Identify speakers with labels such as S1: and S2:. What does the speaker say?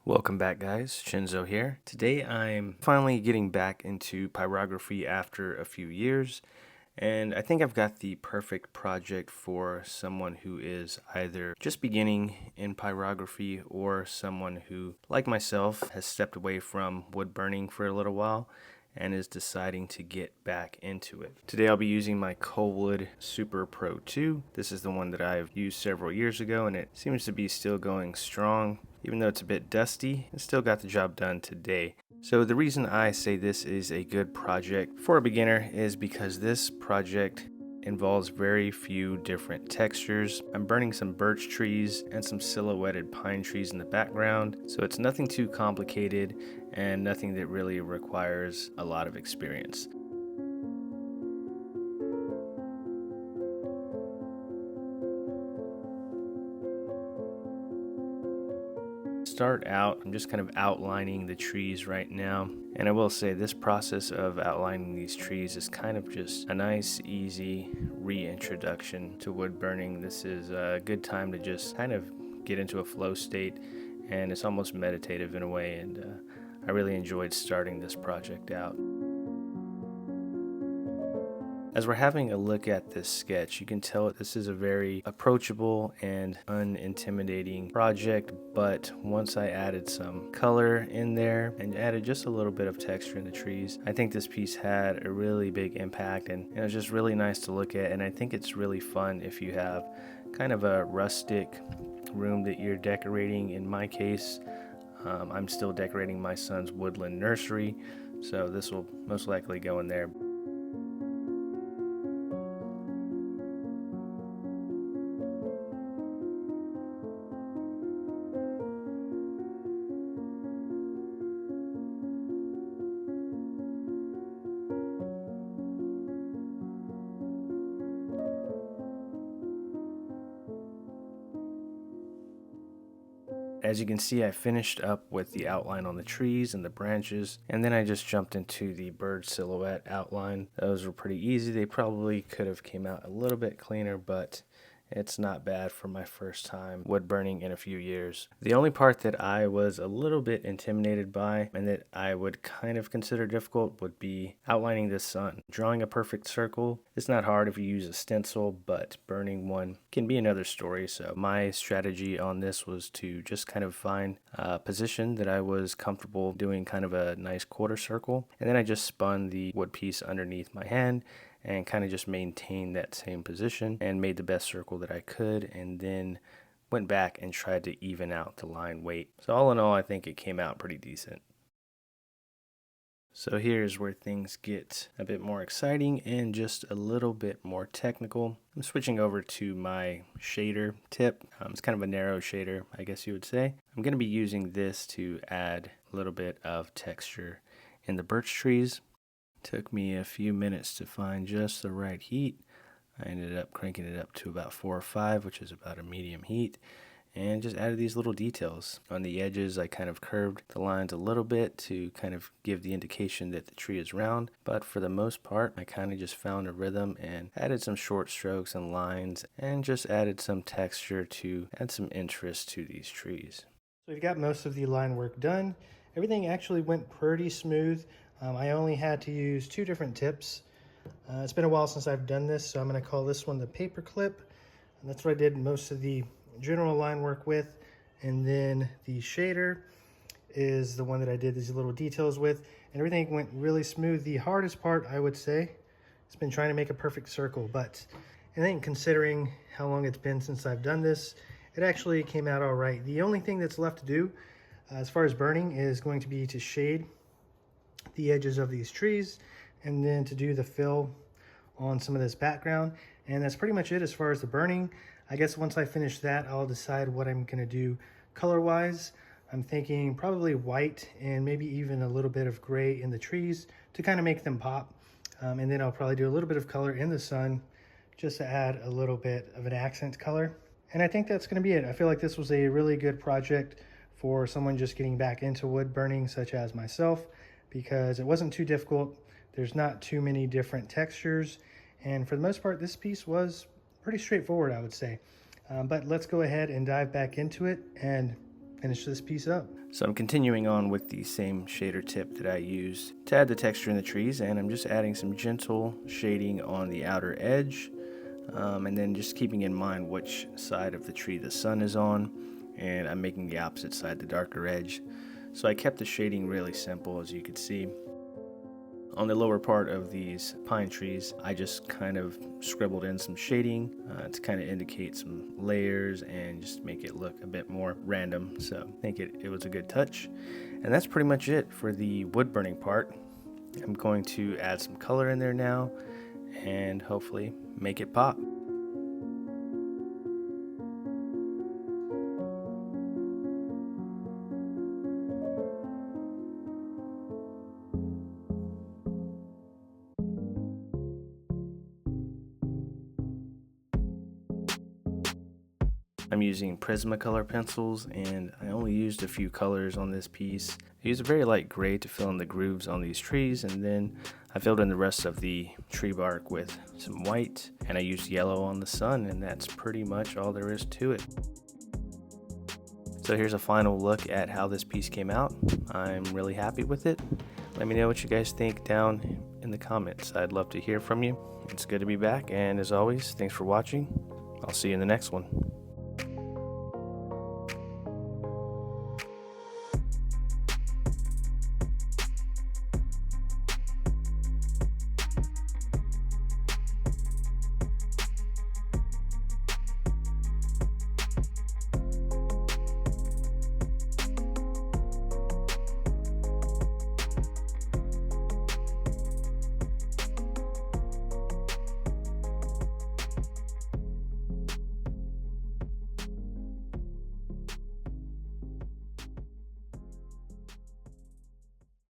S1: Welcome back, guys. Shinzo here. Today I'm finally getting back into pyrography after a few years, and I think I've got the perfect project for someone who is either just beginning in pyrography or someone who, like myself, has stepped away from wood burning for a little while and is deciding to get back into it. Today I'll be using my Coalwood Super Pro 2. This is the one that I've used several years ago, and it seems to be still going strong. Even though it's a bit dusty, it still got the job done today. So the reason I say this is a good project for a beginner is because this project involves very few different textures. I'm burning some birch trees and some silhouetted pine trees in the background, so it's nothing too complicated and nothing that really requires a lot of experience. Start out, I'm just kind of outlining the trees right now, and I will say this process of outlining these trees is kind of just a nice easy reintroduction to wood burning. This is a good time to just kind of get into a flow state, and it's almost meditative in a way, and I really enjoyed starting this project out. As we're having a look at this sketch, you can tell this is a very approachable and unintimidating project, but once I added some color in there and added just a little bit of texture in the trees, I think this piece had a really big impact, and it was just really nice to look at, and I think it's really fun if you have kind of a rustic room that you're decorating. In my case, I'm still decorating my son's woodland nursery, so this will most likely go in there. As you can see, I finished up with the outline on the trees and the branches, and then I just jumped into the bird silhouette outline. Those were pretty easy. They probably could have came out a little bit cleaner, but it's not bad for my first time wood burning in a few years. The only part that I was a little bit intimidated by and that I would kind of consider difficult would be outlining the sun. Drawing a perfect circle is not hard if you use a stencil, but burning one can be another story. So my strategy on this was to just kind of find a position that I was comfortable doing kind of a nice quarter circle, and then I just spun the wood piece underneath my hand and kind of just maintained that same position and made the best circle that I could, and then went back and tried to even out the line weight. So all in all, I think it came out pretty decent. So here's where things get a bit more exciting and just a little bit more technical. I'm switching over to my shader tip. It's kind of a narrow shader, I guess you would say. I'm going to be using this to add a little bit of texture in the birch trees. Took me a few minutes to find just the right heat. I ended up cranking it up to about 4 or 5, which is about a medium heat, and just added these little details. On the edges, I kind of curved the lines a little bit to kind of give the indication that the tree is round, but for the most part, I kind of just found a rhythm and added some short strokes and lines, and just added some texture to add some interest to these trees. So we've got most of the line work done. Everything actually went pretty smooth. I only had to use 2 different tips. It's been a while since I've done this, so I'm going to call this one the paper clip. And that's what I did most of the general line work with. And then the shader is the one that I did these little details with. And everything went really smooth. The hardest part, I would say, has been trying to make a perfect circle. But I think considering how long it's been since I've done this, it actually came out all right. The only thing that's left to do as far as burning is going to be to shade the edges of these trees and then to do the fill on some of this background, and that's pretty much it as far as the burning. I guess once I finish that, I'll decide what I'm going to do color wise. I'm thinking probably white and maybe even a little bit of gray in the trees to kind of make them pop, and then I'll probably do a little bit of color in the sun just to add a little bit of an accent color. And I think that's going to be it. I feel like this was a really good project for someone just getting back into wood burning such as myself, because it wasn't too difficult. There's not too many different textures, and for the most part this piece was pretty straightforward, I would say. But let's go ahead and dive back into it and finish this piece up. So I'm continuing on with the same shader tip that I used to add the texture in the trees, and I'm just adding some gentle shading on the outer edge, and then just keeping in mind which side of the tree the sun is on, and I'm making the opposite side the darker edge. So I kept the shading really simple, as you could see. On the lower part of these pine trees, I just kind of scribbled in some shading to kind of indicate some layers and just make it look a bit more random. So I think it was a good touch. And that's pretty much it for the wood burning part. I'm going to add some color in there now and hopefully make it pop. I'm using Prismacolor pencils, and I only used a few colors on this piece. I used a very light gray to fill in the grooves on these trees, and then I filled in the rest of the tree bark with some white, and I used yellow on the sun, and that's pretty much all there is to it. So here's a final look at how this piece came out. I'm really happy with it. Let me know what you guys think down in the comments. I'd love to hear from you. It's good to be back, and as always, thanks for watching. I'll see you in the next one.